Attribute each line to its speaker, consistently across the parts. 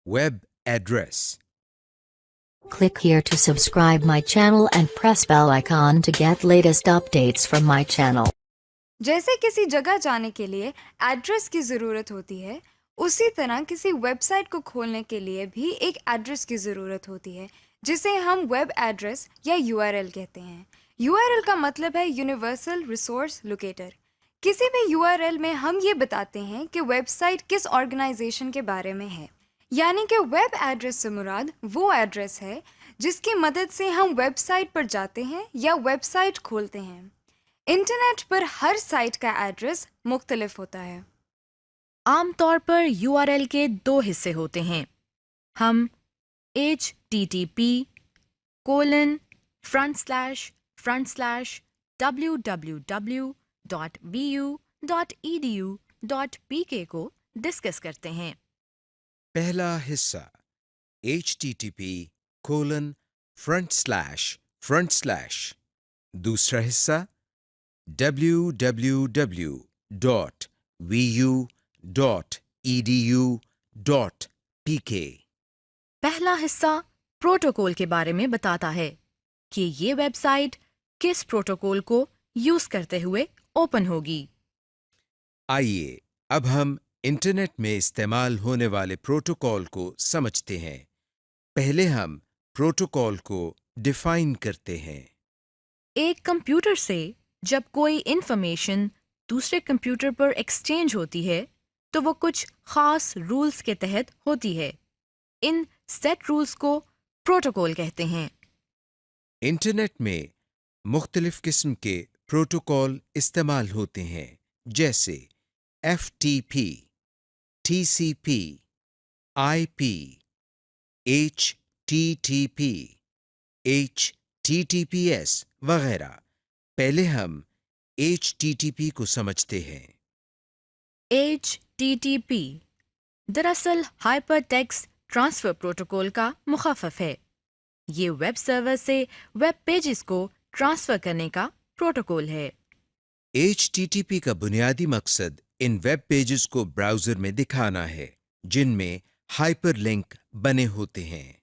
Speaker 1: Web address.
Speaker 2: Click here to subscribe my channel and press bell icon to get latest updates from my channel.
Speaker 3: जैसे किसी जगह जाने के लिए address की ज़रूरत होती है, उसी तरह किसी वेबसाइट को खोलने के लिए भी एक एड्रेस की ज़रूरत होती है, जिसे हम वेब एड्रेस या URL कहते हैं। URL का मतलब है यूनिवर्सल रिसोर्स लोकेटर। किसी भी URL में हम ये बताते हैं कि वेबसाइट किस ऑर्गेनाइजेशन के बारे में है, यानी कि वेब एड्रेस से मुराद वो एड्रेस है जिसकी मदद से हम वेबसाइट पर जाते हैं या वेबसाइट खोलते हैं। इंटरनेट पर हर साइट का एड्रेस मुख्तलिफ होता है।
Speaker 4: आम तौर पर URL के दो हिस्से होते हैं। हम http://www.vu.edu.pk को डिस्कस करते हैं।
Speaker 1: पहला हिस्सा http:// दूसरा हिस्सा www.vu.edu.pk।
Speaker 4: पहला हिस्सा प्रोटोकॉल के बारे में बताता है कि ये वेबसाइट किस प्रोटोकॉल को यूज करते हुए ओपन होगी।
Speaker 1: आइए अब हम इंटरनेट में इस्तेमाल होने वाले प्रोटोकॉल को समझते हैं। पहले हम प्रोटोकॉल को डिफाइन करते हैं।
Speaker 4: एक कंप्यूटर से जब कोई इंफॉर्मेशन दूसरे कंप्यूटर पर एक्सचेंज होती है तो वो कुछ खास रूल्स के तहत होती है। इन सेट रूल्स को प्रोटोकॉल कहते हैं।
Speaker 1: इंटरनेट में मुख्तलिफ किस्म के प्रोटोकॉल इस्तेमाल होते हैं, जैसे FTP, TCP, IP, HTTP, HTTPS वगैरह। पहले हम HTTP को समझते हैं।
Speaker 4: HTTP दरअसल हाइपर टेक्स्ट ट्रांसफर प्रोटोकॉल का मुखाफफ है। ये वेब सर्वर से वेब पेजेस को ट्रांसफर करने का प्रोटोकॉल है।
Speaker 1: HTTP का बुनियादी मकसद इन वेब पेजेस को ब्राउज़र में दिखाना है, जिनमें हाइपरलिंक बने होते हैं।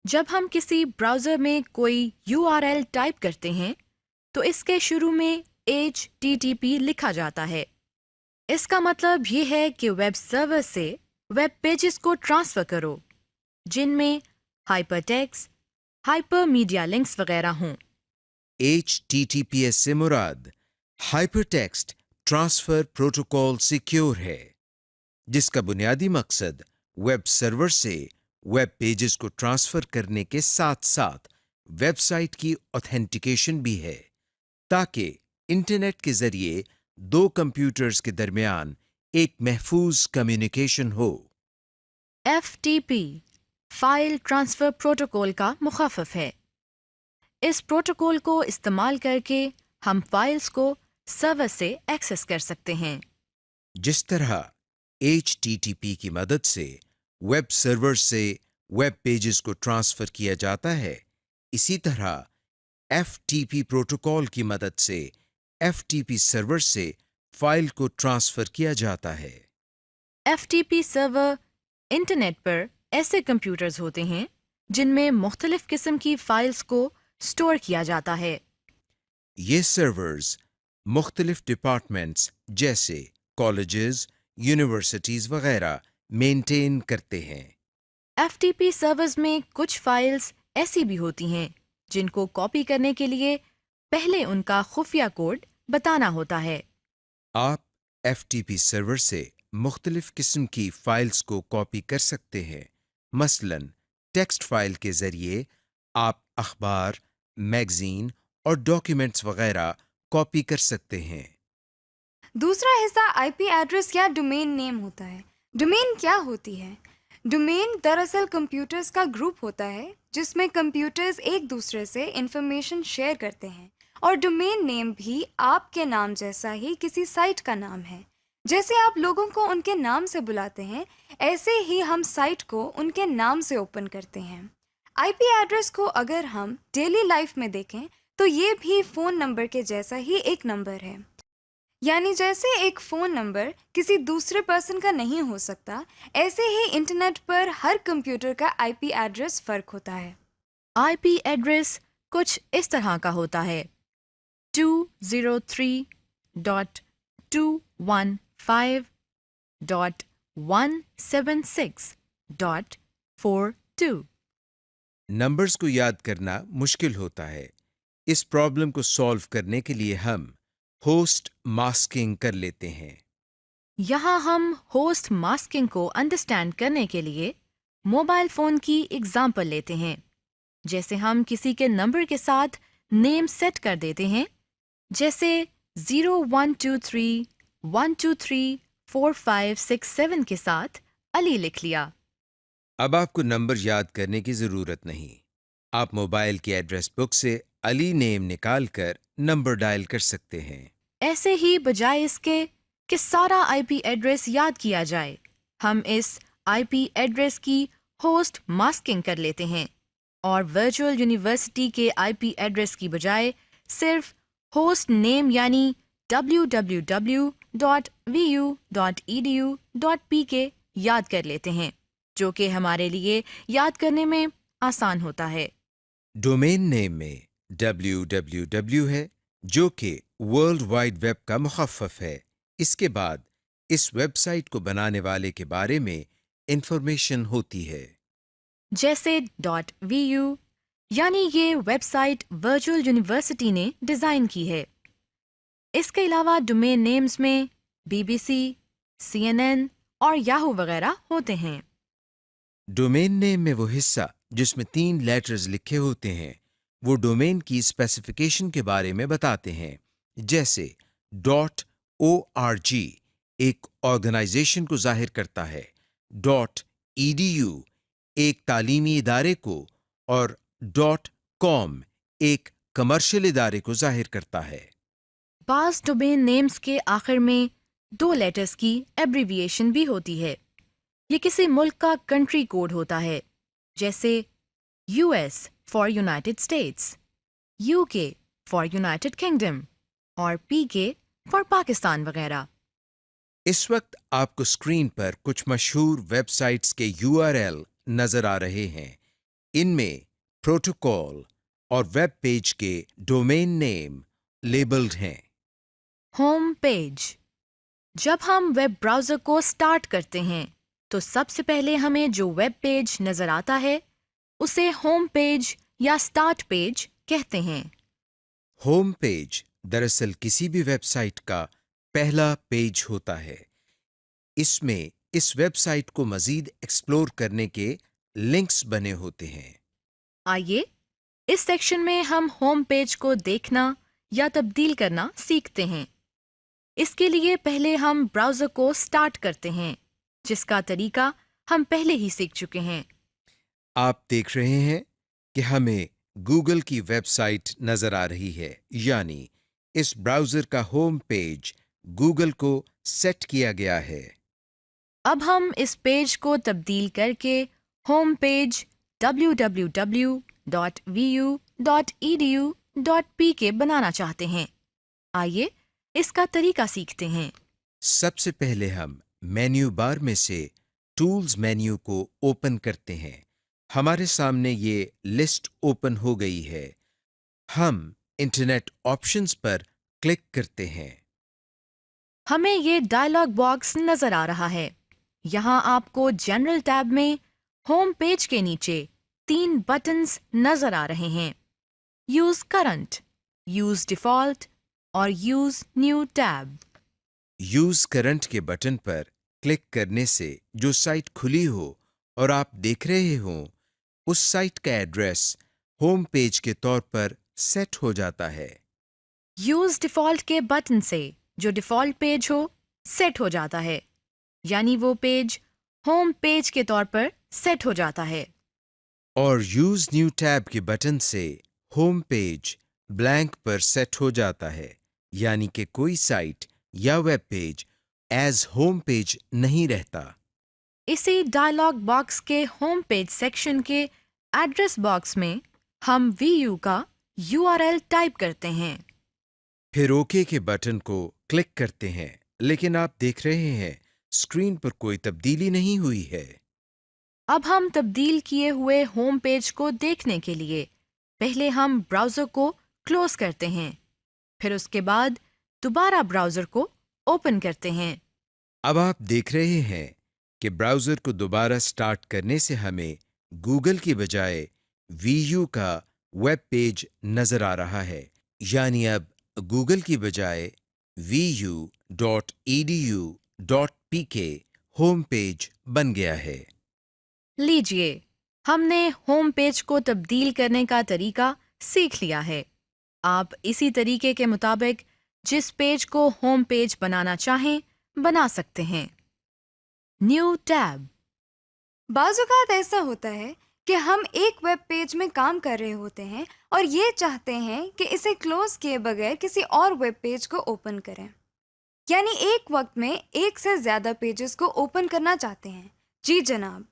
Speaker 4: जब हम किसी ब्राउज़र में कोई URL टाइप करते हैं तो इसके शुरू में HTTP लिखा जाता है। इसका मतलब ये है कि वेब सर्वर से वेब पेजेस को ट्रांसफ़र करो जिनमें हाइपरटेक्स्ट, हाइपरमीडिया लिंक्स वगैरह हों।
Speaker 1: HTTPS से मुराद हाइपरटेक्स्ट ट्रांसफर प्रोटोकॉल सिक्योर है, जिसका बुनियादी मकसद वेब सर्वर से वेब पेजेस को ट्रांसफर करने के साथ साथ वेबसाइट की ऑथेंटिकेशन भी है, ताकि इंटरनेट के जरिए दो कंप्यूटर्स के दरमियान एक महफूज कम्युनिकेशन हो।
Speaker 4: FTP फाइल ट्रांसफ़र प्रोटोकॉल का मुखाफफ है। इस प्रोटोकॉल को इस्तेमाल करके हम फाइल्स को सर्वर से एक्सेस कर सकते हैं।
Speaker 1: जिस तरह HTTP की मदद से वेब सर्वर से वेब पेजेस को ट्रांसफर किया जाता है, इसी तरह FTP प्रोटोकॉल की मदद से FTP सर्वर से फाइल को ट्रांसफर किया जाता है।
Speaker 4: FTP सर्वर इंटरनेट पर ऐसे कंप्यूटर्स होते हैं जिनमें मुख्तलिफ किस्म की फाइल्स को स्टोर किया जाता है।
Speaker 1: ये सर्वर्स मुख्तलिफ डिपार्टमेंट्स जैसे कॉलेजेस, यूनिवर्सिटीज वगैरह मेंटेन करते हैं।
Speaker 4: FTP सर्वर्स में कुछ फाइल्स ऐसी भी होती हैं जिनको कॉपी करने के लिए पहले उनका खुफिया कोड बताना होता है।
Speaker 1: आप FTP सर्वर से मुख्तलिफ किस्म की फाइल्स को कॉपी कर सकते हैं। मसलन टेक्स्ट फाइल के जरिए आप अखबार, मैगजीन और डॉक्यूमेंट्स वगैरह कॉपी कर सकते हैं।
Speaker 3: दूसरा हिस्सा IP एड्रेस या डोमेन नेम होता है। डोमेन क्या होती है? डोमेन दरअसल कंप्यूटर्स का ग्रुप होता है जिसमें कंप्यूटर्स एक दूसरे से इंफॉर्मेशन शेयर करते हैं, और डोमेन नेम भी आपके नाम जैसा ही किसी साइट का नाम है। जैसे आप लोगों को उनके नाम से बुलाते हैं, ऐसे ही हम साइट को उनके नाम से ओपन करते हैं। IP एड्रेस को अगर हम डेली लाइफ में देखें तो ये भी फ़ोन नंबर के जैसा ही एक नंबर है। یعنی جیسے ایک فون نمبر کسی دوسرے پرسن کا نہیں ہو سکتا، ایسے ہی انٹرنیٹ پر ہر کمپیوٹر کا آئی پی ایڈریس فرق ہوتا ہے۔
Speaker 4: آئی پی ایڈریس کچھ اس طرح کا ہوتا ہے: 203.215.176.42۔
Speaker 1: نمبرز کو یاد کرنا مشکل ہوتا ہے۔ اس پرابلم کو سالو کرنے کے لیے ہم ہوسٹ ماسکنگ کر لیتے ہیں۔
Speaker 4: یہاں ہم ہوسٹ ماسکنگ کو انڈرسٹینڈ کرنے کے لیے موبائل فون کی اگزامپل لیتے ہیں۔ جیسے ہم کسی کے نمبر کے ساتھ نیم سیٹ کر دیتے ہیں، جیسے 0123-123-4567 کے ساتھ علی لکھ لیا۔
Speaker 1: اب آپ کو نمبر یاد کرنے کی ضرورت نہیں۔ آپ موبائل کی ایڈریس بک سے علی نیم نکال کر نمبر ڈائل کر سکتے ہیں۔
Speaker 4: ایسے ہی بجائے اس کے کہ سارا آئی پی ایڈریس یاد کیا جائے، ہم اس آئی پی ایڈریس کی ہوسٹ ماسکنگ کر لیتے ہیں اور ورچوئل یونیورسٹی کے آئی پی ایڈریس کی بجائے صرف ہوسٹ نیم یعنی www.vu.edu.pk یاد کر لیتے ہیں، جو کہ ہمارے لیے یاد کرنے میں آسان ہوتا ہے۔
Speaker 1: ڈومین نیم میں www ہے، جو کہ ورلڈ وائڈ ویب کا مخفف ہے۔ اس کے بعد اس ویب سائٹ کو بنانے والے کے بارے میں انفارمیشن ہوتی ہے۔
Speaker 4: جیسے .vu یعنی یہ ویب سائٹ ورچوئل یونیورسٹی نے ڈیزائن کی ہے۔ اس کے علاوہ ڈومین نیمز میں BBC، CNN اور یاہو وغیرہ ہوتے ہیں۔
Speaker 1: ڈومین نیم میں وہ حصہ جس میں 3 لیٹرز لکھے ہوتے ہیں وہ ڈومین کی اسپیسیفیکیشن کے بارے میں بتاتے ہیں، جیسے .org ایک آرگنائزیشن کو ظاہر کرتا ہے، .edu ایک تعلیمی ادارے کو اور .com ایک کمرشل ادارے کو ظاہر کرتا ہے۔
Speaker 4: بعض ڈومین نیمز کے آخر میں 2 لیٹرز کی ایبریویشن بھی ہوتی ہے۔ یہ کسی ملک کا کنٹری کوڈ ہوتا ہے، جیسے US for United States, UK for United kingdom اور PK فار پاکستان وغیرہ۔
Speaker 1: اس وقت آپ کو اسکرین پر کچھ مشہور ویب سائٹس کے URL نظر آ رہے ہیں۔ ان میں پروٹوکول اور ویب پیج کے ڈومین نیم لیبلڈ ہیں۔
Speaker 4: Home page. جب ہم ویب براؤزر کو سٹارٹ کرتے ہیں تو سب سے پہلے ہمیں جو ویب پیج نظر آتا ہے اسے ہوم پیج یا سٹارٹ پیج کہتے ہیں۔
Speaker 1: ہوم پیج دراصل کسی بھی ویب سائٹ کا پہلا پیج ہوتا ہے۔ اس میں اس ویب سائٹ کو مزید ایکسپلور کرنے کے لنکس بنے ہوتے ہیں۔
Speaker 4: آئیے اس سیکشن میں ہم ہوم پیج کو دیکھنا یا تبدیل کرنا سیکھتے ہیں۔ اس کے لیے پہلے ہم براؤزر کو سٹارٹ کرتے ہیں، جس کا طریقہ ہم پہلے ہی سیکھ چکے ہیں۔
Speaker 1: آپ دیکھ رہے ہیں کہ ہمیں گوگل کی ویب سائٹ نظر آ رہی ہے، یعنی اس براؤزر کا ہوم پیج گوگل کو سیٹ کیا گیا ہے۔
Speaker 4: اب ہم اس پیج کو تبدیل کر کے ہوم پیج www.vu.edu.pk بنانا چاہتے ہیں۔ آئیے اس کا طریقہ سیکھتے ہیں۔
Speaker 1: سب سے پہلے ہم مینیو بار میں سے ٹولز مینیو کو اوپن کرتے ہیں۔ ہمارے سامنے یہ لسٹ اوپن ہو گئی ہے۔ ہم انٹرنیٹ آپشنز پر کلک کرتے ہیں۔
Speaker 4: ہمیں یہ ڈائلاگ باکس نظر آ رہا ہے۔ یہاں آپ کو جنرل ٹیب میں ہوم پیج کے نیچے 3 بٹنز نظر آ رہے ہیں: یوز کرنٹ، یوز ڈیفالٹ اور use new tab.
Speaker 1: Use current کے بٹن پر کلک کرنے سے جو سائٹ کھلی ہو اور آپ دیکھ رہے ہوں اس سائٹ کا ایڈریس ہوم پیج کے طور پر سیٹ ہو جاتا ہے۔
Speaker 4: یوز ڈیفالٹ کے بٹن سے جو ڈیفالٹ پیج ہو سیٹ ہو جاتا ہے، یعنی وہ پیج ہوم پیج کے طور پر سیٹ ہو جاتا ہے۔
Speaker 1: اور یوز نیو ٹیب کے بٹن سے ہوم پیج بلینک پر سیٹ ہو جاتا ہے، یعنی کہ کوئی سائٹ یا web page as home page نہیں رہتا۔
Speaker 4: اسی ڈائلاگ باکس کے ہوم پیج سیکشن کے ایڈریس باکس میں ہم VU کا URL ٹائپ کرتے ہیں۔
Speaker 1: پھر اوکے کے بٹن کو क्लिक करते हैं, लेकिन आप देख रहे हैं स्क्रीन पर कोई तब्दीली नहीं हुई है।
Speaker 4: अब हम तब्दील किए हुए होम पेज को देखने के लिए पहले हम ब्राउज़र को क्लोज करते हैं, फिर उसके बाद दोबारा ब्राउज़र को ओपन करते हैं।
Speaker 1: अब आप देख रहे हैं कि ब्राउज़र को दोबारा स्टार्ट करने से हमें गूगल की बजाय VU का वेब पेज नज़र आ रहा है, यानी अब गूगल की बजाय vu.edu.pk होम पेज बन गया है।
Speaker 4: लीजिए, हमने होम पेज को तब्दील करने का तरीका सीख लिया है। आप इसी तरीके के मुताबिक जिस पेज को होम पेज बनाना चाहें, बना सकते हैं। New tab.
Speaker 3: बाज़ औक़ात ऐसा होता है कि हम एक वेब पेज में काम कर रहे होते हैं और ये चाहते हैं कि इसे क्लोज किए बगैर किसी और वेब पेज को ओपन करें, यानी एक वक्त में एक से ज़्यादा पेजेस को ओपन करना चाहते हैं। जी जनाब,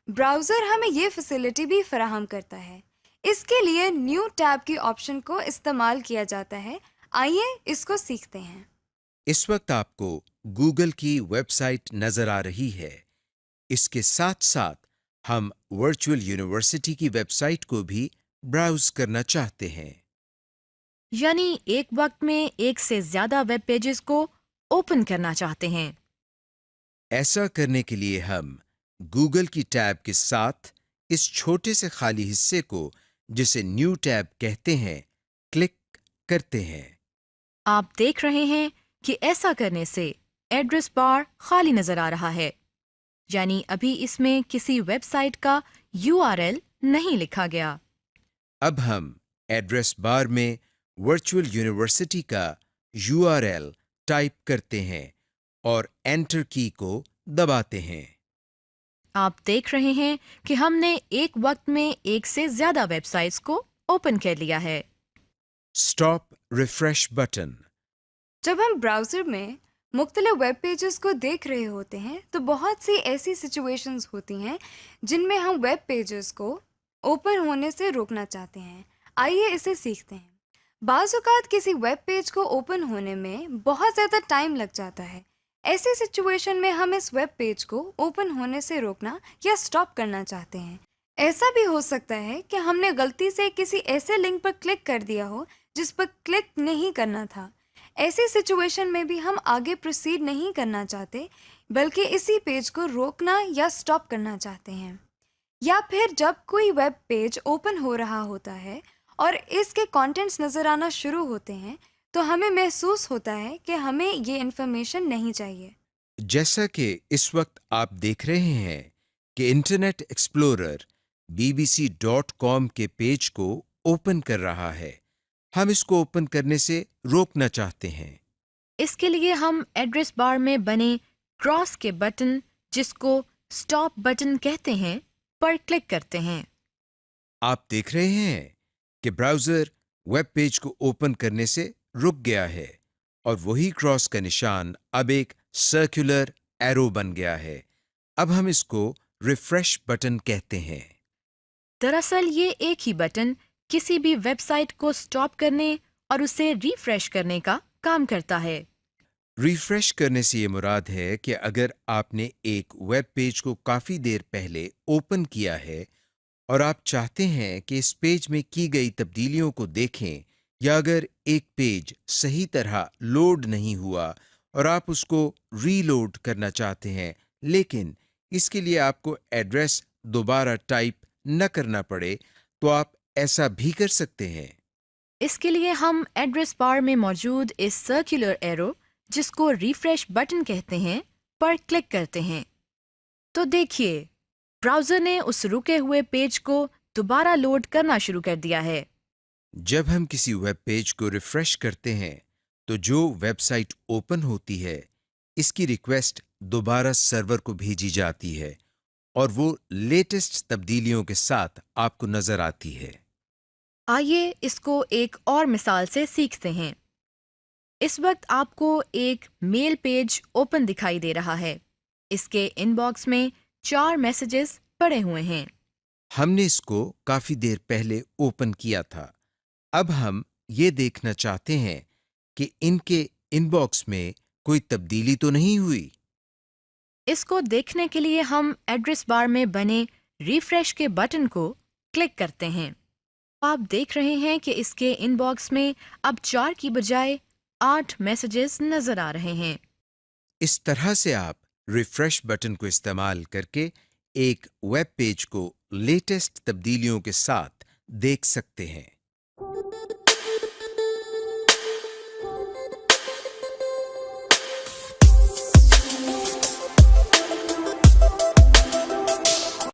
Speaker 3: ब्राउज़र हमें ये फैसिलिटी भी फराहम करता है। इसके लिए न्यू टैब की ऑप्शन को इस्तेमाल किया जाता है। आइए इसको सीखते हैं।
Speaker 1: इस वक्त आपको गूगल की वेबसाइट नज़र आ रही है। इसके साथ साथ हम वर्चुअल यूनिवर्सिटी की वेबसाइट को भी ब्राउज करना चाहते हैं।
Speaker 4: यानी एक वक्त में एक से ज़्यादा वेब पेजेस को ओपन करना चाहते हैं।
Speaker 1: ऐसा करने के लिए हम गूगल की टैब के साथ इस छोटे से खाली हिस्से को, जिसे न्यू टैब कहते हैं, क्लिक करते हैं।
Speaker 4: आप देख रहे हैं कि ऐसा करने से एड्रेस बार खाली नज़र आ रहा है, यानी अभी इसमें किसी वेबसाइट का URL नहीं लिखा गया।
Speaker 1: अब हम एड्रेस बार में वर्चुअल यूनिवर्सिटी का URL टाइप करते हैं और एंटर की को दबाते हैं।
Speaker 4: आप देख रहे हैं कि हमने एक वक्त में एक से ज़्यादा वेबसाइट्स को ओपन कर लिया है।
Speaker 1: Stop refresh button.
Speaker 3: जब हम ब्राउज़र में मुख्तलिफ वेब पेजेस को देख रहे होते हैं तो बहुत सी ऐसी सिचुएशंस होती हैं जिनमें हम वेब पेजेस को ओपन होने से रोकना चाहते हैं। आइए इसे सीखते हैं। बाज़ औक़ात किसी वेब पेज को ओपन होने में बहुत ज़्यादा टाइम लग जाता है। ऐसी सिचुएशन में हम इस वेब पेज को ओपन होने से रोकना या स्टॉप करना चाहते हैं। ऐसा भी हो सकता है कि हमने गलती से किसी ऐसे लिंक पर क्लिक कर दिया हो जिस पर क्लिक नहीं करना था। ऐसी सिचुएशन में भी हम आगे प्रोसीड नहीं करना चाहते, बल्कि इसी पेज को रोकना या स्टॉप करना चाहते हैं। या फिर जब कोई वेब पेज ओपन हो रहा होता है और इसके कंटेंट्स नज़र आना शुरू होते हैं तो हमें महसूस होता है कि हमें ये इन्फॉर्मेशन नहीं चाहिए।
Speaker 1: जैसा कि इस वक्त आप देख रहे हैं कि इंटरनेट एक्सप्लोरर bbc.com के पेज को ओपन कर रहा है। हम इसको ओपन करने से रोकना चाहते हैं।
Speaker 4: इसके लिए हम एड्रेस बार में बने क्रॉस के बटन, जिसको स्टॉप बटन कहते हैं, पर क्लिक करते हैं।
Speaker 1: आप देख रहे हैं कि ब्राउज़र वेब पेज को ओपन करने से रुक गया है और वही क्रॉस का निशान अब एक सर्कुलर एरो बन गया है। अब हम इसको रिफ्रेश बटन कहते हैं।
Speaker 4: दरअसल ये एक ही बटन किसी भी वेबसाइट को स्टॉप करने और उसे रिफ्रेश करने का काम करता है।
Speaker 1: रिफ्रेश करने से ये मुराद है कि अगर आपने एक वेब पेज को काफ़ी देर पहले ओपन किया है और आप चाहते हैं कि इस पेज में की गई तब्दीलियों को देखें, या अगर एक पेज सही तरह लोड नहीं हुआ और आप उसको रीलोड करना चाहते हैं, लेकिन इसके लिए आपको एड्रेस दोबारा टाइप न करना पड़े, तो आप ऐसा भी कर सकते हैं।
Speaker 4: इसके लिए हम एड्रेस बार में मौजूद इस सर्कुलर एरो, जिसको रिफ्रेश बटन कहते हैं, पर क्लिक करते हैं। तो देखिए, ब्राउज़र ने उस रुके हुए पेज को दोबारा लोड करना शुरू कर दिया है।
Speaker 1: जब हम किसी वेब पेज को रिफ्रेश करते हैं तो जो वेबसाइट ओपन होती है, इसकी रिक्वेस्ट दोबारा सर्वर को भेजी जाती है और वो लेटेस्ट तब्दीलियों के साथ आपको नजर आती है।
Speaker 4: आइए इसको एक और मिसाल से सीखते हैं। इस वक्त आपको एक मेल पेज ओपन दिखाई दे रहा है। इसके इनबॉक्स में 4 मैसेजेस पड़े हुए हैं।
Speaker 1: हमने इसको काफी देर पहले ओपन किया था। अब हम ये देखना चाहते हैं कि इनके ان باکس میں کوئی تبدیلی تو نہیں ہوئی؟
Speaker 4: اس کو دیکھنے کے لیے ہم ایڈریس بار میں بنے ریفریش کے بٹن کو کلک کرتے ہیں۔ آپ دیکھ رہے ہیں کہ اس کے ان باکس میں اب 4 کی بجائے 8 میسیجز نظر آ رہے ہیں۔
Speaker 1: اس طرح سے آپ ریفریش بٹن کو استعمال کر کے ایک ویب پیج کو لیٹسٹ تبدیلیوں کے ساتھ دیکھ سکتے ہیں۔